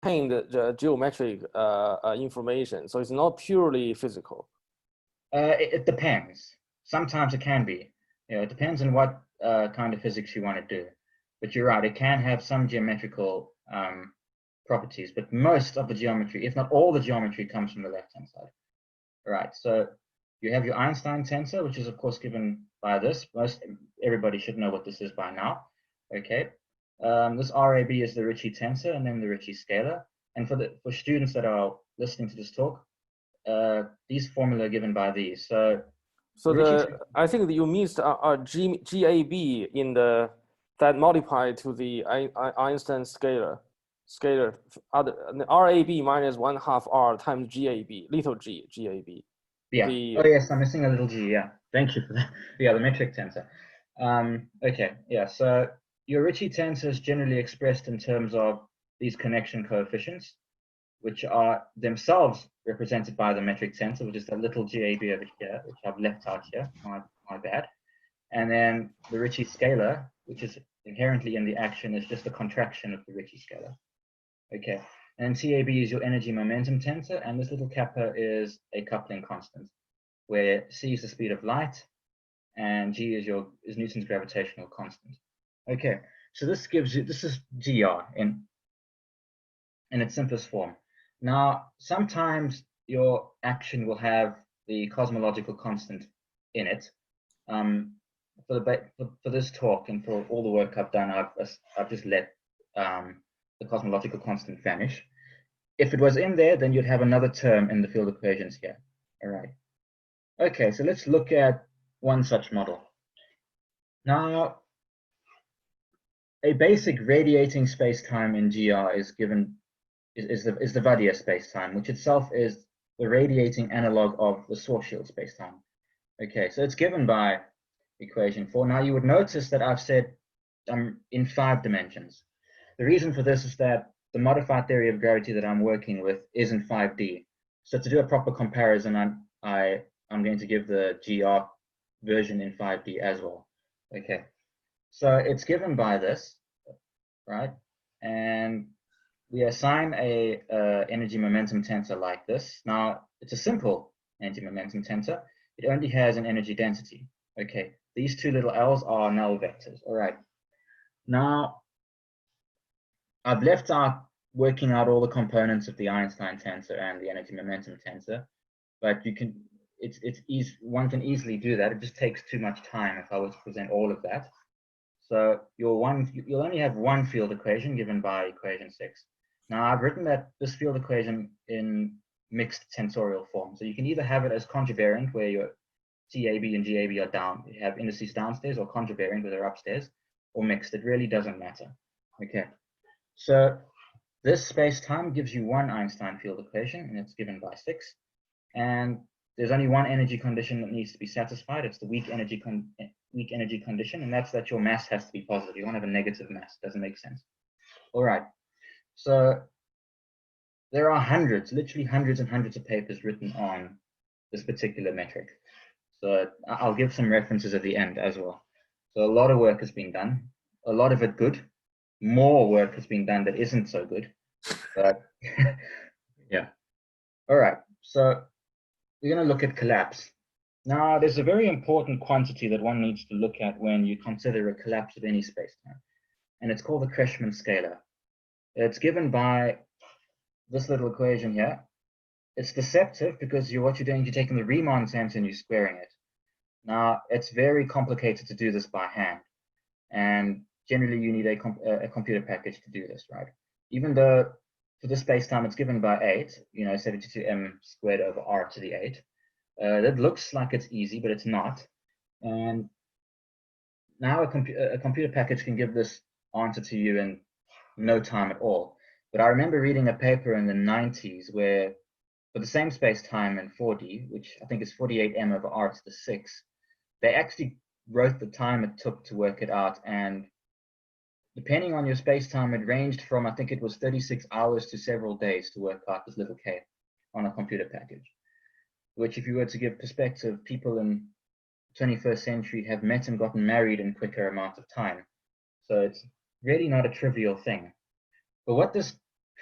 contain the geometric information, so it's not purely physical. It depends. Sometimes it can be. You know, it depends on what kind of physics you want to do. But you're right, it can have some geometrical properties, but most of the geometry, if not all the geometry, comes from the left-hand side. All right, so you have your Einstein tensor, which is of course given by this. Everybody should know what this is by now. Okay, this RAB is the Ricci tensor, and then the Ricci scalar. And for students that are listening to this talk, these formula are given by these. So I think that you missed GAB in the that multiplied to the Einstein scalar. The RAB minus 1/2 R times GAB, little g, GAB. Yeah. Oh yes, I'm missing a little g. Yeah. Thank you for that. Yeah, the metric tensor. Okay. Yeah. So your Ricci tensor is generally expressed in terms of these connection coefficients, which are themselves represented by the metric tensor, which is the little GAB over here, which I've left out here. My bad. And then the Ricci scalar, which is inherently in the action, is just a contraction of the Ricci scalar. Okay. And TAB is your energy momentum tensor, and this little kappa is a coupling constant, where c is the speed of light, and g is Newton's gravitational constant. Okay, so this is GR in its simplest form. Now, sometimes your action will have the cosmological constant in it. For this talk and for all the work I've done, I've just let the cosmological constant vanish. If it was in there, then you'd have another term in the field equations here. All right. Okay, so let's look at one such model. Now, a basic radiating spacetime in GR is the Vaidya spacetime, which itself is the radiating analog of the Schwarzschild spacetime. Okay, so it's given by equation 4. Now you would notice that I've said in 5 dimensions. The reason for this is that the modified theory of gravity that I'm working with is in 5D. So to do a proper comparison, I'm going to give the GR version in 5D as well. Okay, so it's given by this, right? And we assign a energy momentum tensor like this. Now, it's a simple energy momentum tensor. It only has an energy density. Okay, these two little L's are null vectors. All right. Now, I've left out working out all the components of the Einstein tensor and the energy momentum tensor, but you can, one can easily do that. It just takes too much time if I was to present all of that. So you'll only have one field equation given by equation 6. Now I've written this field equation in mixed tensorial form. So you can either have it as conjuvariant, where your TAB and GAB are down, you have indices downstairs, or conjuvariant, where they're upstairs, or mixed. It really doesn't matter. Okay. So this space-time gives you one Einstein field equation, and it's given by 6. And there's only one energy condition that needs to be satisfied. It's the weak energy condition, and that's that your mass has to be positive. You won't have a negative mass. Doesn't make sense. All right. So there are literally hundreds and hundreds of papers written on this particular metric. So I'll give some references at the end as well. So a lot of work has been done, a lot of it good. More work has been done that isn't so good, but yeah. All right, so we're going to look at collapse. Now, there's a very important quantity that one needs to look at when you consider a collapse of any spacetime, and it's called the Kretschmann scalar. It's given by this little equation here. It's deceptive because what you're doing, you're taking the Riemann tensor and you're squaring it. Now, it's very complicated to do this by hand, and generally you need a computer package to do this, right? Even though for this spacetime it's given by 8, 72m squared over r to the 8. That looks like it's easy, but it's not. And now a computer package can give this answer to you in no time at all. But I remember reading a paper in the 90s where, for the same space-time in 4D, which I think is 48m over r to the 6, they actually wrote the time it took to work it out, and depending on your space-time, it ranged from, I think it was 36 hours to several days to work out this little k on a computer package. Which, if you were to give perspective, people in the 21st century have met and gotten married in quicker amounts of time. So it's really not a trivial thing. But what this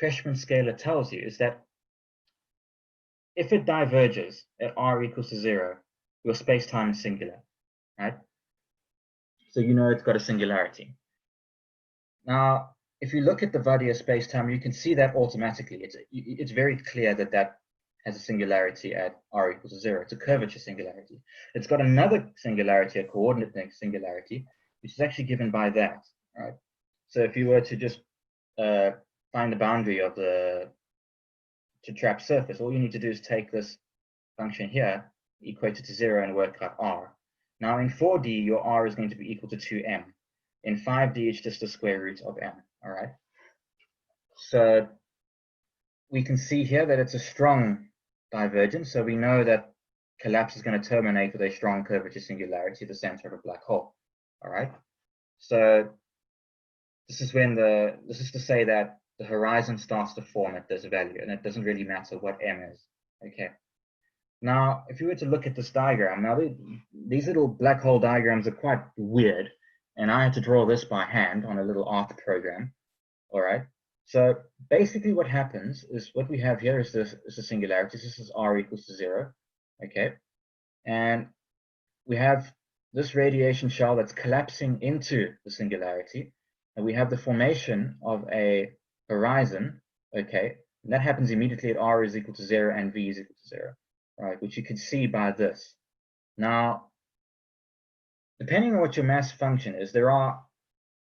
freshman scalar tells you is that if it diverges at r equals to 0, your space-time is singular, right? So you know it's got a singularity. Now, if you look at the Vaidya space-time, you can see that automatically. It's very clear that that has a singularity at r equals to 0. It's a curvature singularity. It's got another singularity, a coordinate singularity, which is actually given by that, right? So if you were to just find the boundary of the trapped surface, all you need to do is take this function here, equate it to 0, and work out r. Now in 4D, your r is going to be equal to 2m. In 5D, it's just the square root of m, all right? So we can see here that it's a strong divergence, so we know that collapse is going to terminate with a strong curvature singularity at the center of a black hole, all right? So this is to say that the horizon starts to form at this value, and it doesn't really matter what m is, okay? Now, if you were to look at this diagram, now these little black hole diagrams are quite weird, and I had to draw this by hand on a little art program, all right? So basically what happens is what we have here is this is a singularity. This is r equals to 0, okay? And we have this radiation shell that's collapsing into the singularity, and we have the formation of a horizon, okay? And that happens immediately at r is equal to 0 and v is equal to 0, right? Which you can see by this. Now, depending on what your mass function is, there are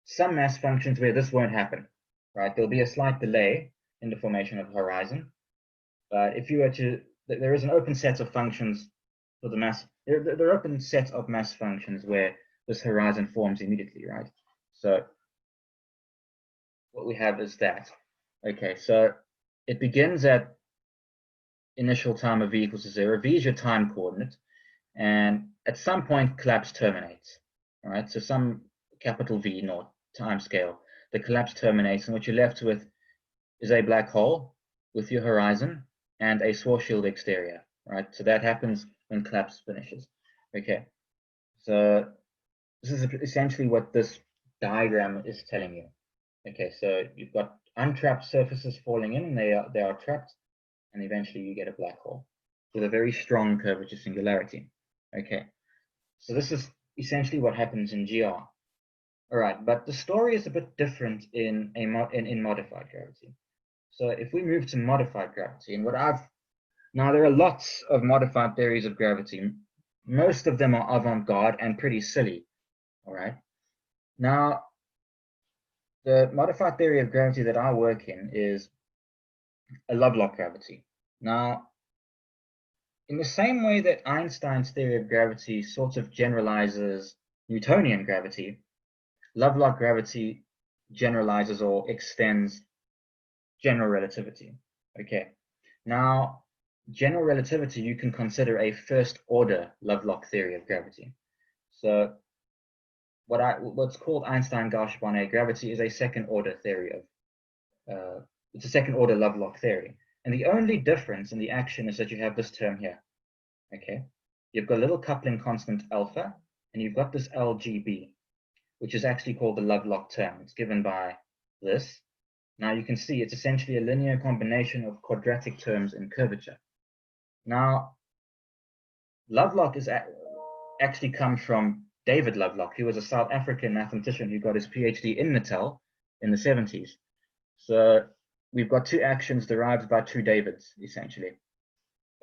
some mass functions where this won't happen, right? There'll be a slight delay in the formation of the horizon. But if you were to, there is an open set of functions for the mass, there are open set of mass functions where this horizon forms immediately, right? So what we have is that. Okay, so it begins at initial time of v equals to 0. V is your time coordinate. And at some point, collapse terminates, all right? So some capital V naught time scale, the collapse terminates, and what you're left with is a black hole with your horizon and a Schwarzschild exterior, right? So that happens when collapse finishes, okay? So this is essentially what this diagram is telling you, okay? So you've got untrapped surfaces falling in, and they are trapped, and eventually you get a black hole with a very strong curvature singularity. Okay, so this is essentially what happens in GR. All right, but the story is a bit different in modified gravity. So if we move to modified gravity, and now there are lots of modified theories of gravity. Most of them are avant-garde and pretty silly. All right. Now, the modified theory of gravity that I work in is a Lovelock gravity. Now, in the same way that Einstein's theory of gravity sort of generalizes Newtonian gravity, Lovelock gravity generalizes or extends general relativity. Okay, now general relativity you can consider a first order Lovelock theory of gravity. So what's called Einstein-Gauss-Bonnet gravity is a second order theory of it's a second order Lovelock theory. And the only difference in the action is that you have this term here, okay? You've got a little coupling constant alpha, and you've got this LGB, which is actually called the Lovelock term. It's given by this. Now you can see it's essentially a linear combination of quadratic terms in curvature. Now, Lovelock is actually comes from David Lovelock. He was a South African mathematician who got his PhD in Natal in the 70s. So we've got two actions derived by two Davids, essentially.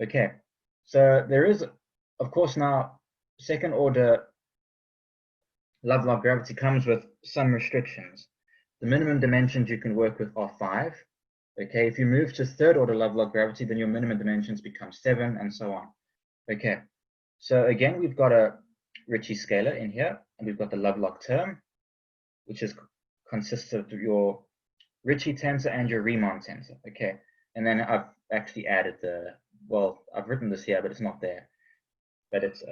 Okay, so there is, of course, now second order Lovelock gravity comes with some restrictions. The minimum dimensions you can work with are 5. Okay, if you move to third order Lovelock gravity, then your minimum dimensions become 7, and so on. Okay, so again, we've got a Ricci scalar in here, and we've got the Lovelock term, which consists of your Ricci tensor and your Riemann tensor. Okay, and then I've actually added I've written this here, but it's not there. But it's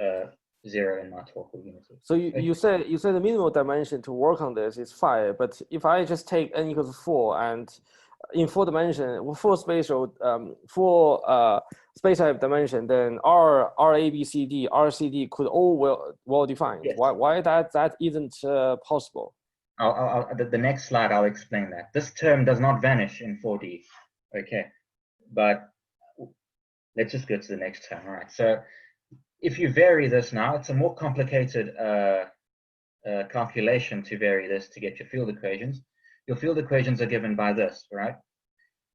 0 in my torcal unity. So you say the minimal dimension to work on this is 5, but if I just take n equals 4 and in 4 dimension, 4 spatial, 4 space-time dimension, then R A B C D R C D could all well defined. Yes. Why that isn't possible? The next slide, I'll explain that. This term does not vanish in 4D. Okay, but let's just go to the next term. All right, so if you vary this now, it's a more complicated calculation to vary this to get your field equations. Your field equations are given by this, right?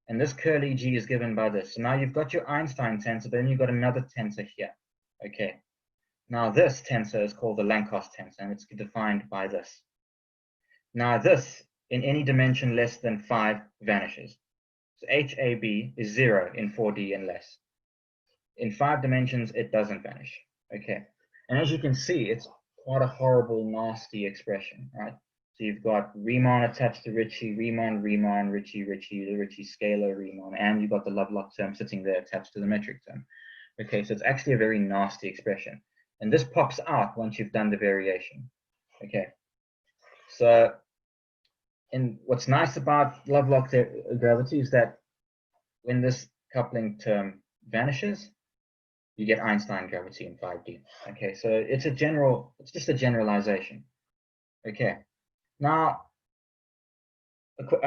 And this curly G is given by this. So now you've got your Einstein tensor, but then you've got another tensor here. Okay. Now this tensor is called the Laplace tensor, and it's defined by this. Now this, in any dimension less than 5, vanishes. So HAB is 0 in 4D and less. In 5 dimensions, it doesn't vanish. Okay. And as you can see, it's quite a horrible, nasty expression, right? So you've got Riemann attached to Ricci, Riemann, Riemann, Ricci, Ricci, the Ricci scalar, Riemann, and you've got the Lovelock term sitting there attached to the metric term. Okay, so it's actually a very nasty expression. And this pops out once you've done the variation. Okay. So, and what's nice about Lovelock gravity is that when this coupling term vanishes, you get Einstein gravity in 5D. Okay, so it's just a generalization. Okay, now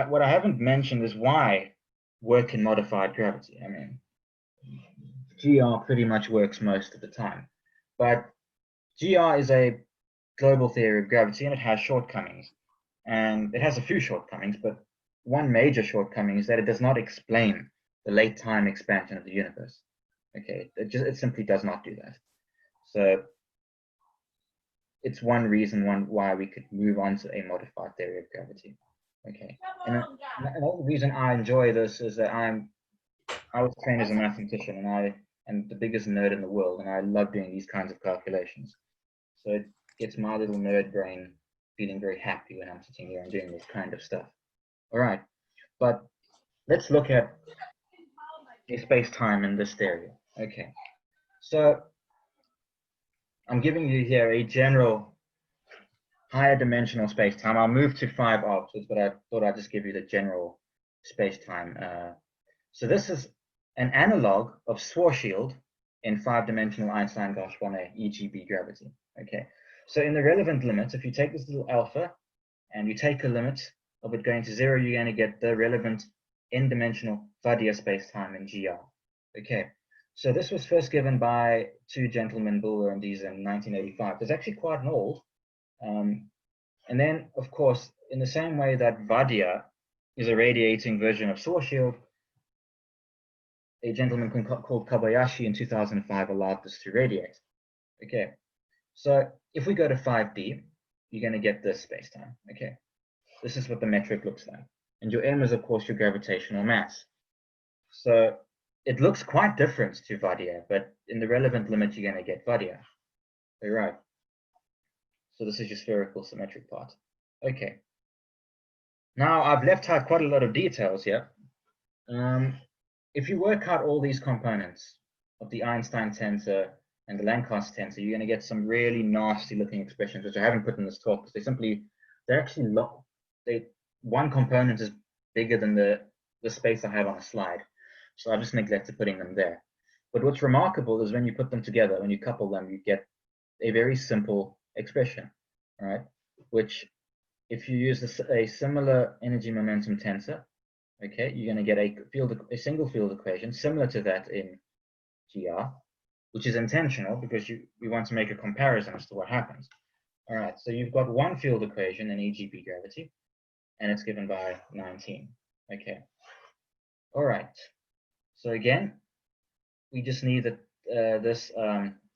what I haven't mentioned is why work in modified gravity. I mean, GR pretty much works most of the time, but GR is a global theory of gravity and it has shortcomings. And it has a few shortcomings, but one major shortcoming is that it does not explain the late time expansion of the universe. Okay, it simply does not do that. So it's one reason why we could move on to a modified theory of gravity. Okay, and another reason I enjoy this is that I was trained as a mathematician, and I am the biggest nerd in the world, and I love doing these kinds of calculations. So it gets my little nerd brain feeling very happy when I'm sitting here and doing this kind of stuff. All right, but let's look at the space-time in this theory. Okay, so I'm giving you here a general higher dimensional space-time. I'll move to 5 afterwards, but I thought I'd just give you the general space-time. So this is an analog of Schwarzschild in 5-dimensional Einstein-Gauss-Bonnet EGB gravity. Okay, so in the relevant limits, if you take this little alpha and you take a limit of it going to 0, you're going to get the relevant n-dimensional Vaidya space-time in GR. Okay, so this was first given by 2 gentlemen, Bulwer and Diesel, in 1985. It's actually quite an old. And then, of course, in the same way that Vaidya is a radiating version of Schwarzschild, a gentleman called Kobayashi in 2005 allowed this to radiate. Okay, so if we go to 5D, you're going to get this space-time. Okay, this is what the metric looks like. And your m is, of course, your gravitational mass. So it looks quite different to Vaidya, but in the relevant limit, you're going to get Vaidya. All right. So this is your spherical symmetric part. Okay. Now I've left out quite a lot of details here. If you work out all these components of the Einstein tensor and the Laplace tensor, you're going to get some really nasty looking expressions, which I haven't put in this talk because they're actually one component is bigger than the space I have on a slide. So I just neglected putting them there. But what's remarkable is when you put them together, when you couple them, you get a very simple expression, right? Which, if you use a similar energy momentum tensor, okay, you're going to get a single field equation similar to that in GR, which is intentional because we want to make a comparison as to what happens. All right, so you've got one field equation in EGB gravity, and it's given by 19. Okay. All right. So again, we just need that this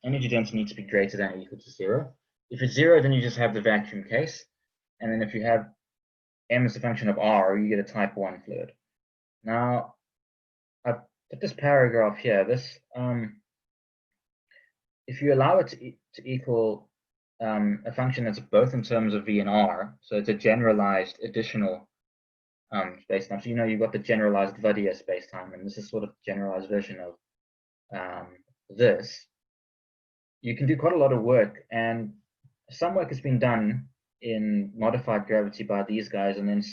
energy density needs to be greater than or equal to 0. If it's 0, then you just have the vacuum case. And then if you have m as a function of r, you get a type 1 fluid. Now, I've put this paragraph here. This, if you allow it to equal a function that's both in terms of v and r, so it's a generalized additional spacetime. So you've got the generalized Vaidya spacetime, and this is sort of a generalized version of this. You can do quite a lot of work, and some work has been done in modified gravity by these guys, and then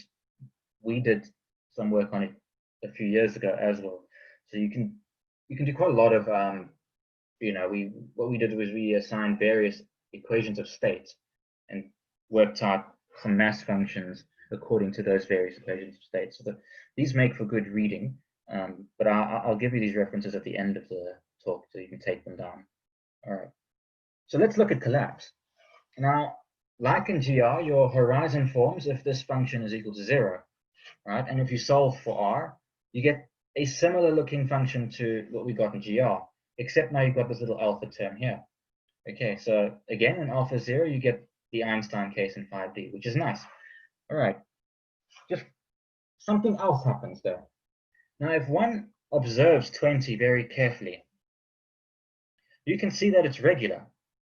we did some work on it a few years ago as well. So you can do quite a lot of what we did was we assigned various equations of state and worked out some mass functions according to those various equations of state. So these make for good reading, but I'll give you these references at the end of the talk so you can take them down. All right. So let's look at collapse. Now, like in GR, your horizon forms if this function is equal to 0, right? And if you solve for r, you get a similar looking function to what we got in GR, except now you've got this little alpha term here. Okay, so again, in alpha 0, you get the Einstein case in 5D, which is nice. All right, just something else happens there. Now, if one observes 20 very carefully, you can see that it's regular.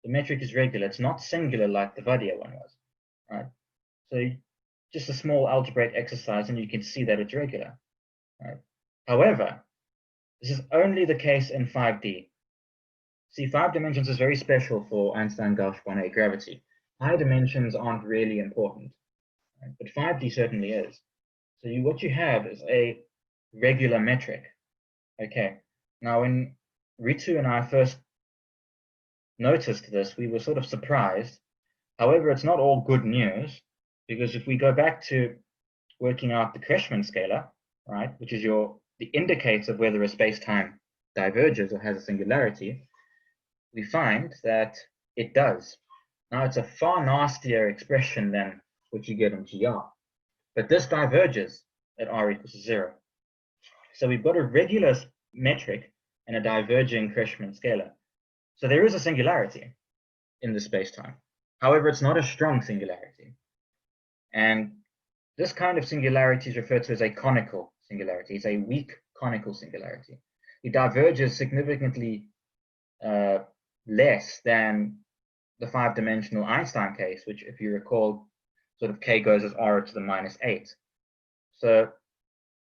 The metric is regular. It's not singular like the Vaidya one was, right? So just a small algebraic exercise, and you can see that it's regular, right? However, this is only the case in 5D. See, 5 dimensions is very special for Einstein-Gauss-Bonnet gravity. High dimensions aren't really important, right? But 5D certainly is. So what you have is a regular metric. Okay, now when Ritu and I first noticed this, we were sort of surprised. However, it's not all good news, because if we go back to working out the Kretschmann scalar, right, which is the indicator of whether a space-time diverges or has a singularity, we find that it does. Now, it's a far nastier expression than what you get in GR, but this diverges at r equals to 0. So we've got a regular metric and a diverging Kretschmann scalar. So there is a singularity in the space-time. However, it's not a strong singularity. And this kind of singularity is referred to as a conical singularity. It's a weak conical singularity. It diverges significantly less than the 5-dimensional Einstein case, which, if you recall, sort of k goes as r to the -8. So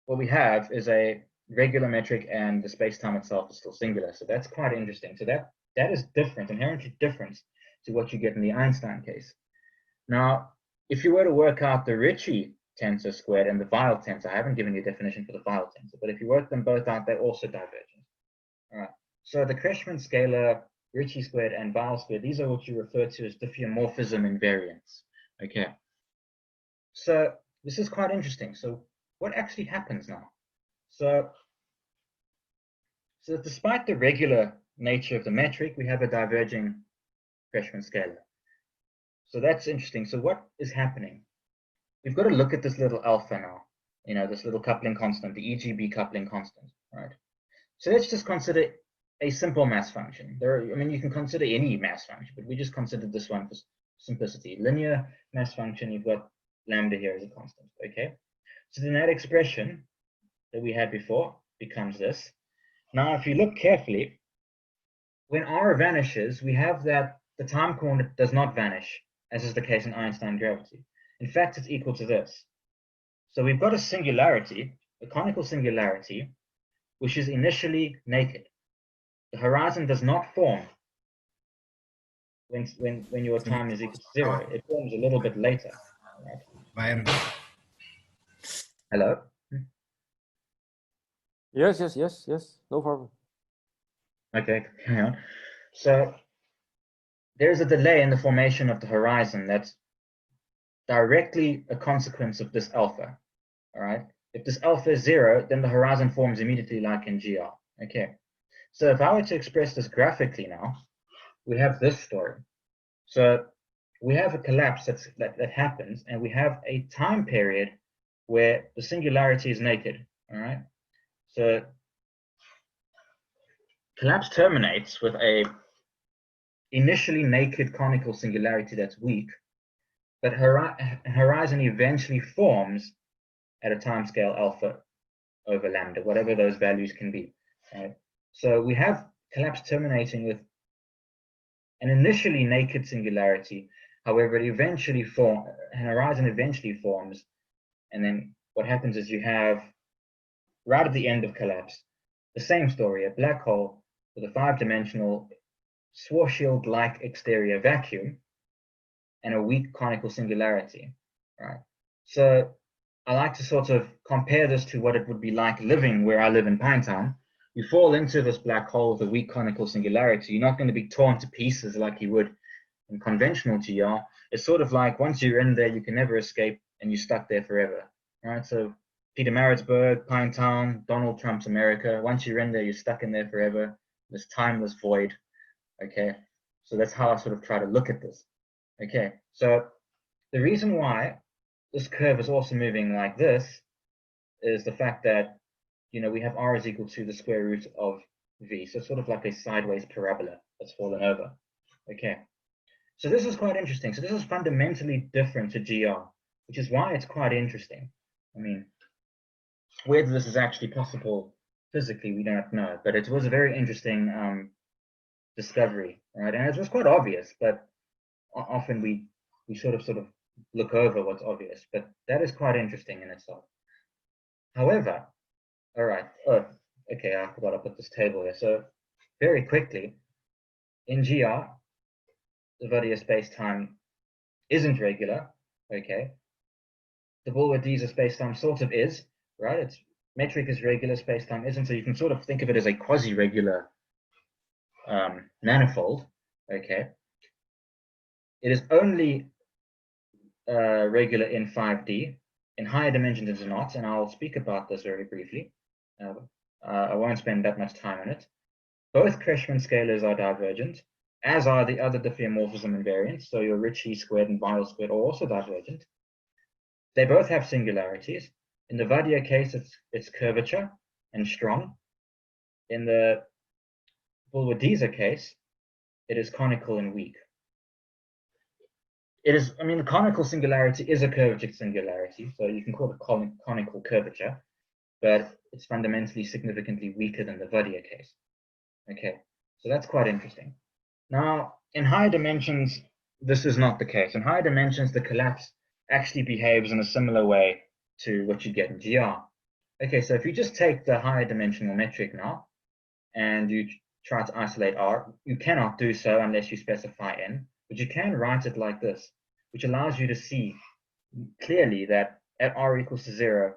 what we have is a regular metric, and the space-time itself is still singular. So that's quite interesting. So that is different, inherently different to what you get in the Einstein case. Now, if you were to work out the Ricci tensor squared and the Weil tensor, I haven't given you a definition for the Weil tensor, but if you work them both out, they're also divergent. All right. So the Kretschmann scalar, Ricci squared, and Weil squared, these are what you refer to as diffeomorphism invariance. Okay. So this is quite interesting. So what actually happens now? So despite the regular nature of the metric, we have a diverging Kretschmann scalar. So that's interesting. So what is happening? We've got to look at this little alpha now, this little coupling constant, the EGB coupling constant, right? So let's just consider a simple mass function. You can consider any mass function, but we just considered this one for simplicity. Linear mass function, you've got lambda here as a constant, okay? So then that expression that we had before becomes this. Now, if you look carefully, when r vanishes, we have that the time coordinate does not vanish, as is the case in Einstein gravity. In fact, it's equal to this. So we've got a singularity, a conical singularity, which is initially naked. The horizon does not form when your time is equal to 0. It forms a little bit later. Right? Byron. Hello? Yes. No problem. Okay, carry on. So there's a delay in the formation of the horizon that's directly a consequence of this alpha. All right. If this alpha is 0, then the horizon forms immediately, like in GR. Okay. So if I were to express this graphically now, we have this story. So we have a collapse that happens, and we have a time period where the singularity is naked. All right. So collapse terminates with a initially naked conical singularity that's weak, but horizon eventually forms at a timescale alpha over lambda, whatever those values can be. Right? So we have collapse terminating with an initially naked singularity. However, horizon eventually forms, and then what happens is you have, right at the end of collapse, the same story, a black hole with a 5-dimensional Schwarzschild-like exterior vacuum and a weak conical singularity, right? So I like to sort of compare this to what it would be like living where I live in Pinetown. You fall into this black hole with a weak conical singularity. You're not going to be torn to pieces like you would in conventional GR. It's sort of like once you're in there, you can never escape, and you're stuck there forever. Right? So Peter Maritzburg, Pinetown, Donald Trump's America. Once you're in there, you're stuck in there forever. This timeless void. Okay, so that's how I sort of try to look at this. Okay, so the reason why this curve is also moving like this is the fact that, we have r is equal to the square root of v. So it's sort of like a sideways parabola that's fallen over. Okay, so this is quite interesting. So this is fundamentally different to GR, which is why it's quite interesting. I mean, whether this is actually possible physically, we don't know, but it was a very interesting discovery, right? And it was quite obvious, but often we sort of look over what's obvious, but that is quite interesting in itself. However, all right, okay, I forgot to put this table here. So very quickly, in GR, the Vaidya space-time isn't regular, okay? The Bulwer-Diesel space-time sort of is, right? It's metric is regular, space-time isn't, so you can sort of think of it as a quasi-regular manifold, okay? It is only regular in 5D. In higher dimensions it's not, and I'll speak about this very briefly. I won't spend that much time on it. Both Kreshman scalars are divergent, as are the other diffeomorphism invariants. So your Ricci squared and Weil squared are also divergent. They both have singularities. In the Vaidya case, it's curvature and strong. In the Bulwer-Diesel case, it is conical and weak. It is, I mean, the conical singularity is a curvature singularity, so you can call it conical curvature, but it's fundamentally significantly weaker than the Vaidya case. Okay, so that's quite interesting. Now, in higher dimensions, this is not the case. In higher dimensions, the collapse actually behaves in a similar way to what you get in GR. Okay, so if you just take the higher dimensional metric now, and you try to isolate R, you cannot do so unless you specify N, but you can write it like this, which allows you to see clearly that at R equals to 0,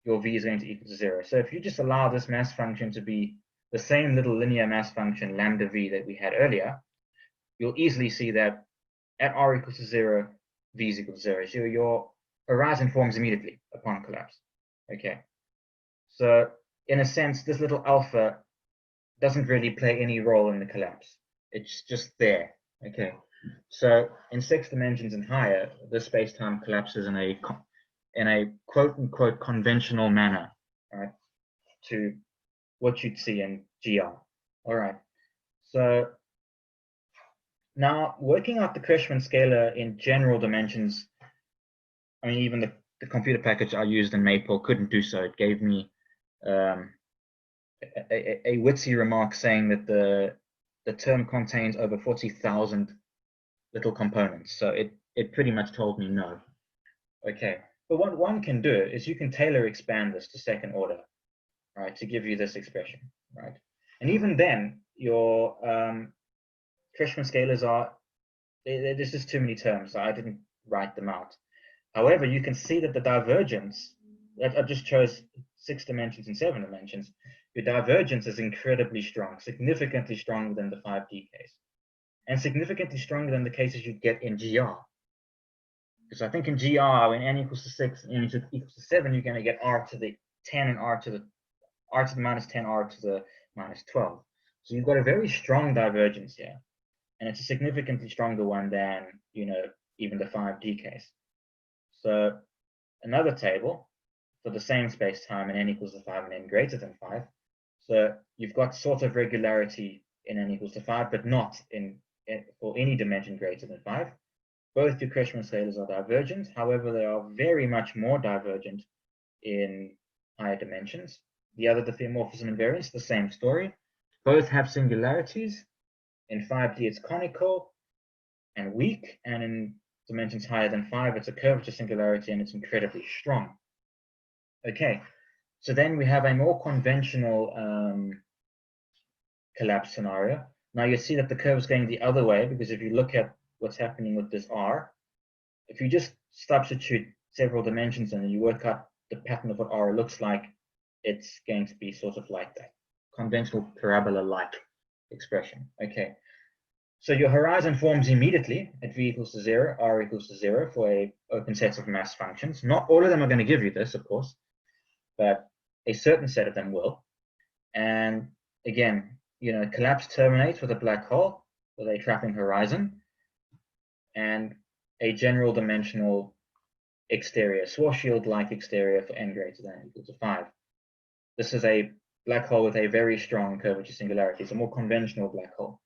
your V is going to equal to 0. So if you just allow this mass function to be the same little linear mass function lambda V that we had earlier, you'll easily see that at R equals to 0, V is equal to 0. So your horizon forms immediately upon collapse. Okay. So in a sense, this little alpha doesn't really play any role in the collapse. It's just there. Okay. So in 6 dimensions and higher, the space-time collapses in a quote-unquote conventional manner, right, to what you'd see in GR. All right. So now working out the Kreshman scalar in general dimensions, I mean, even the computer package I used in Maple couldn't do so. It gave me a witsy remark saying that the term contains over 40,000 little components. So it pretty much told me no. Okay, but what one can do is you can Taylor expand this to second order, right, to give you this expression, right? And even then, your Kreshman scalars there's just too many terms, so I didn't write them out. However, you can see that the divergence, I just chose 6 dimensions and 7 dimensions, your divergence is incredibly strong, significantly stronger than the 5D case, and significantly stronger than the cases you'd get in GR. Because I think in GR, when n equals to 6 and n equals to 7, you're going to get r to the 10 and r to the minus 10, r to the minus 12. So you've got a very strong divergence here, and it's a significantly stronger one than, even the 5D case. So another table for the same space-time in n equals to 5 and n greater than 5. So you've got sort of regularity in n equals to 5, but not for any dimension greater than 5. Both your Kreshman scalars are divergent. However, they are very much more divergent in higher dimensions. The other diffeomorphism invariants, the same story. Both have singularities. In 5D, it's conical and weak, and in dimensions higher than 5, it's a curvature singularity, and it's incredibly strong. Okay, so then we have a more conventional collapse scenario. Now you see that the curve is going the other way, because if you look at what's happening with this R, if you just substitute several dimensions and you work out the pattern of what R looks like, it's going to be sort of like that conventional parabola-like expression. Okay, So your horizon forms immediately at v equals to 0, r equals to 0 for a open set of mass functions. Not all of them are going to give you this, of course, but a certain set of them will. And again, collapse terminates with a black hole with a trapping horizon and a general dimensional exterior, Schwarzschild-like exterior for n greater than or equal to 5. This is a black hole with a very strong curvature singularity. It's a more conventional black hole.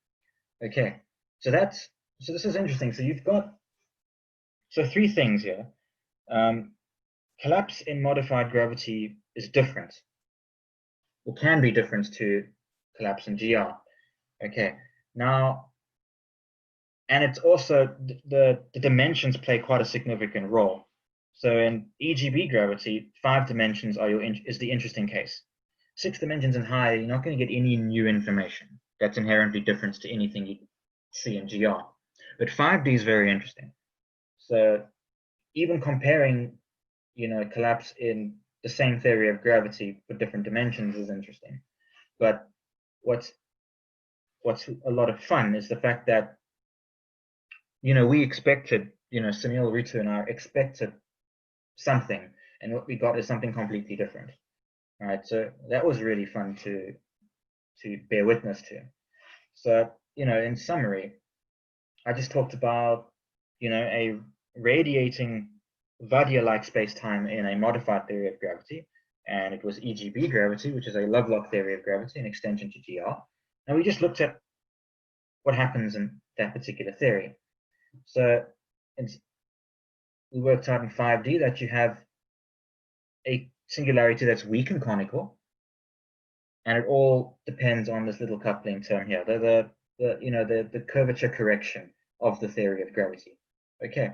Okay, so this is interesting. So you've got three things here. Collapse in modified gravity is different, or can be different to collapse in GR. Okay, now, and it's also the dimensions play quite a significant role. So in EGB gravity, 5 dimensions is the interesting case. 6 dimensions and higher, you're not going to get any new information that's inherently different to anything you see in GR. But 5D is very interesting. So even comparing, collapse in the same theory of gravity for different dimensions is interesting. But what's a lot of fun is the fact that, we expected, Sunil, Ritu, and I expected something, and what we got is something completely different. All right, so that was really fun to bear witness to. So, in summary, I just talked about, a radiating Vaidya-like space-time in a modified theory of gravity, and it was EGB gravity, which is a Lovelock theory of gravity, an extension to GR. And we just looked at what happens in that particular theory. So we worked out in 5D that you have a singularity that's weak and conical, and it all depends on this little coupling term here, the curvature correction of the theory of gravity. Okay.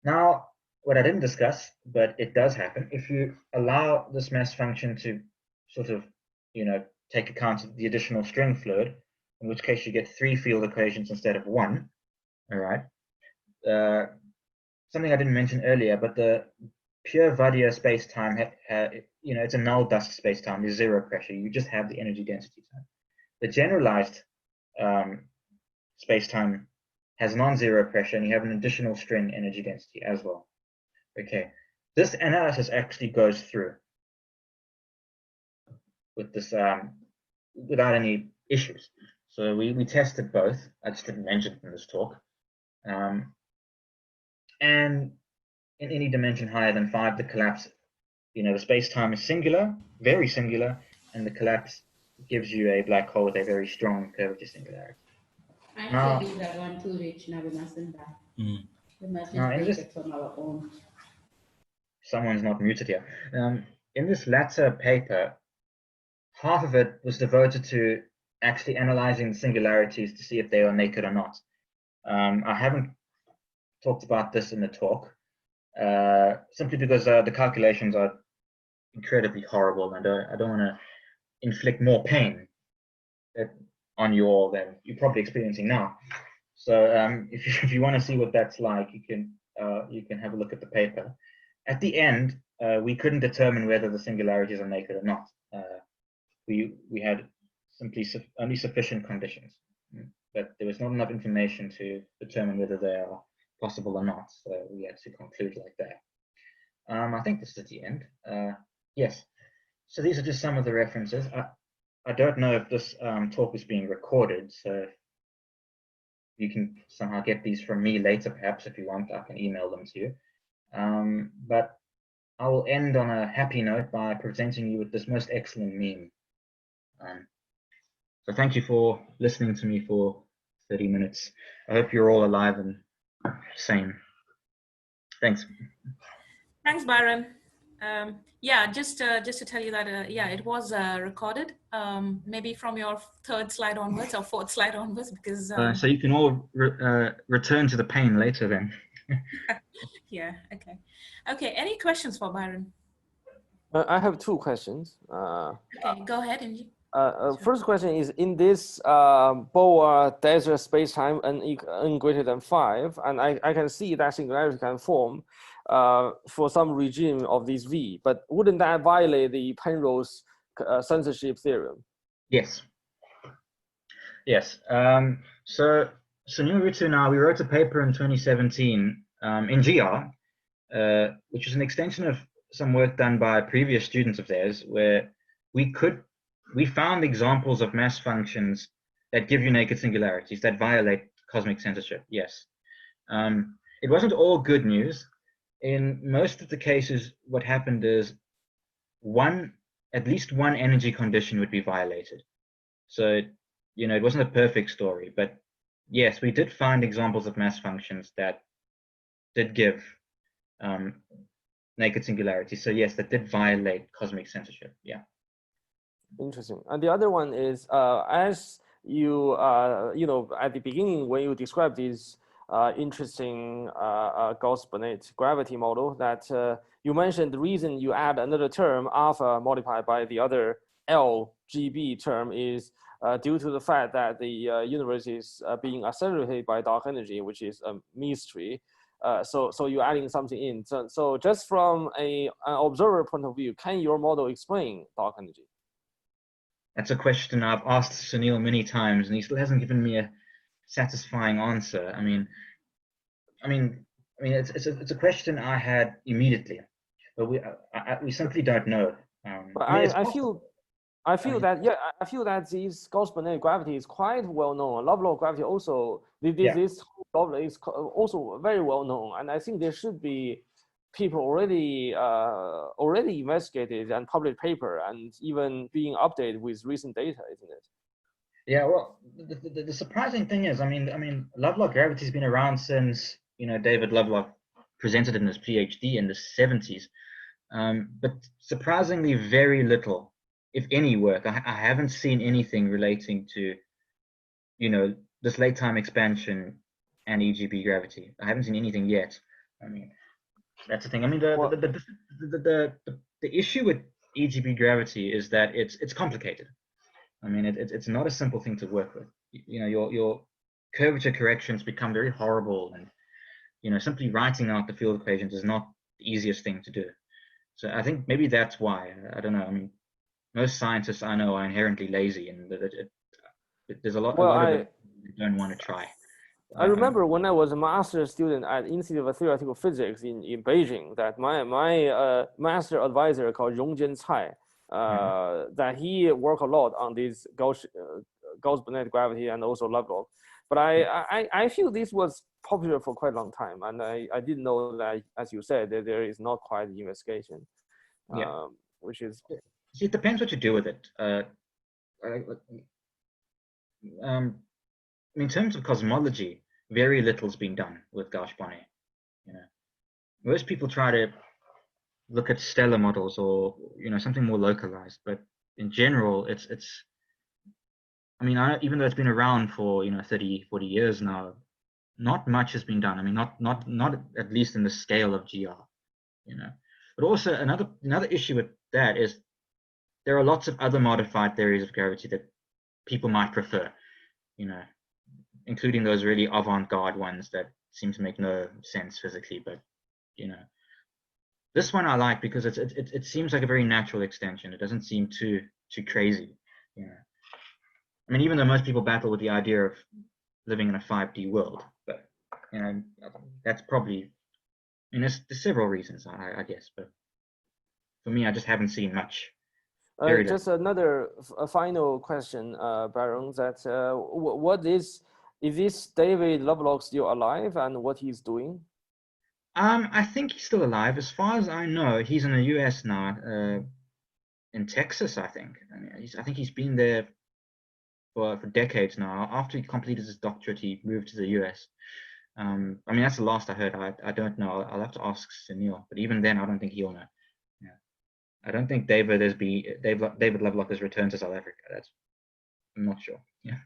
Now, what I didn't discuss, but it does happen, if you allow this mass function to sort of, take account of the additional string fluid, in which case you get 3 field equations instead of 1. All right. Something I didn't mention earlier, but the pure Vaidya space-time, it's a null dust space-time. There's 0 pressure. You just have the energy density time. The generalized space-time has non-zero pressure, and you have an additional string energy density as well. Okay, this analysis actually goes through with this without any issues. So we tested both. I just didn't mention it in this talk. And in any dimension higher than 5, the collapse, the space-time is singular, very singular, and the collapse gives you a black hole with a very strong curvature singularity. I Now, do that one too, Rich. Now we mustn't die. We must now just break it from our own. Someone's not muted here. In this latter paper, half of it was devoted to actually analyzing the singularities to see if they are naked or not. I haven't talked about this in the talk, simply because the calculations are incredibly horrible, and I don't want to inflict more pain on you all than you're probably experiencing now. So if you want to see what that's like, you can have a look at the paper. At the end, we couldn't determine whether the singularities are naked or not. We had simply only sufficient conditions, but there was not enough information to determine whether they are possible or not. So we had to conclude like that. I think this is at the end. Yes. So these are just some of the references. I don't know if this talk is being recorded, so you can somehow get these from me later, perhaps. If you want, I can email them to you. But I will end on a happy note by presenting you with this most excellent meme. So thank you for listening to me for 30 minutes. I hope you're all alive and sane. Thanks. Thanks, Byron. Yeah, just to tell you that, yeah, it was recorded, maybe from your 3rd slide onwards or 4th slide onwards, because... so you can all return to the pain later then. Yeah, okay. Okay, any questions for Byron? I have 2 questions. Okay, go ahead, Inji. First question is, in this Bohr desert spacetime n greater than 5, and I can see that singularity can form for some regime of this V, but wouldn't that violate the Penrose censorship theorem? Yes. Yes. So Sunil Ritu and I, we wrote a paper in 2017 in GR, which is an extension of some work done by previous students of theirs, where we found examples of mass functions that give you naked singularities that violate cosmic censorship. Yes. It wasn't all good news. In most of the cases, what happened is at least one energy condition would be violated. So, it wasn't a perfect story, but yes, we did find examples of mass functions that did give naked singularity. So yes, that did violate cosmic censorship. Yeah. Interesting. And the other one is, as you, at the beginning, when you described this interesting Gauss-Bonnet gravity model, that you mentioned the reason you add another term, alpha multiplied by the other LGB term, is due to the fact that the universe is being accelerated by dark energy, which is a mystery. So you're adding something in. So just from an observer point of view, can your model explain dark energy? That's a question I've asked Sunil many times, and he still hasn't given me a satisfying answer. I mean, it's a question I had immediately, but we simply don't know. But I feel that this Gauss-Bonnet gravity is quite well known. Lovelock gravity also, this Lovelock is also very well known, and I think there should be people already investigated and published paper and even being updated with recent data, isn't it? Yeah, well, the surprising thing is, I mean, Lovelock gravity has been around since David Lovelock presented in his PhD in the 70s, but surprisingly very little, if any, work. I haven't seen anything relating to this late time expansion and EGB gravity. I haven't seen anything yet. I mean, that's the thing. I mean, the issue with EGB gravity is that it's complicated. I mean, it's not a simple thing to work with. Your curvature corrections become very horrible, and simply writing out the field equations is not the easiest thing to do. So I think maybe that's why. I don't know. I mean, most scientists I know are inherently lazy, and there's a lot of it you don't want to try. I remember when I was a master's student at Institute of Theoretical Physics in Beijing, that my master advisor called Rongjian Cai, that he worked a lot on this Gauss-Bonnet gravity and also Lovelock. But I feel this was popular for quite a long time, and I didn't know that, as you said, that there is not quite the investigation, which is. See, it depends what you do with it. In terms of cosmology, very little's been done with Gauss-Bonnet. Most people try to look at stellar models or something more localized, but in general, it's. I mean, even though it's been around for 30, 40 years now, not much has been done. I mean, not at least in the scale of GR. But also another issue with that is there are lots of other modified theories of gravity that people might prefer. Including those really avant-garde ones that seem to make no sense physically, but this one I like because it seems like a very natural extension. It doesn't seem too crazy. I mean, even though most people battle with the idea of living in a 5D world, but that's probably. There's several reasons, I guess, but for me, I just haven't seen much. Just another final question, Byron. That what is this David Lovelock still alive, and what he's doing? I think he's still alive. As far as I know, he's in the US now, in Texas, I think. I think he's been there for decades now. After he completed his doctorate, he moved to the US. I mean, that's the last I heard. I don't know. I'll have to ask Sunil. But even then, I don't think he'll know. I don't think David Lovelock has returned to South Africa. I'm not sure. Yeah.